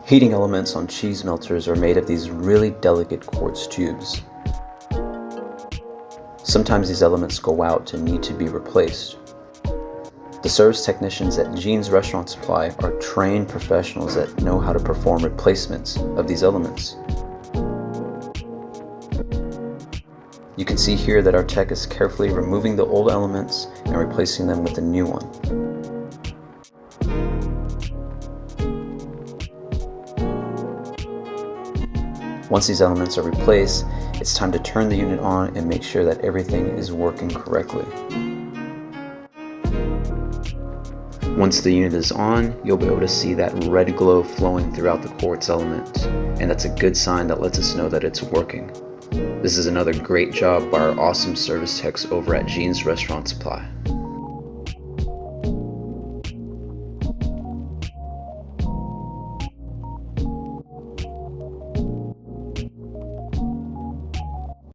Heating elements on cheese melters are made of these really delicate quartz tubes. Sometimes these elements go out and need to be replaced. The service technicians at Gene's Restaurant Supply are trained professionals that know how to perform replacements of these elements. You can see here that our tech is carefully removing the old elements and replacing them with the new one. Once these elements are replaced, it's time to turn the unit on and make sure that everything is working correctly. Once the unit is on, you'll be able to see that red glow flowing throughout the quartz element, and that's a good sign that lets us know that it's working. This is another great job by our awesome service techs over at Gene's Restaurant Supply.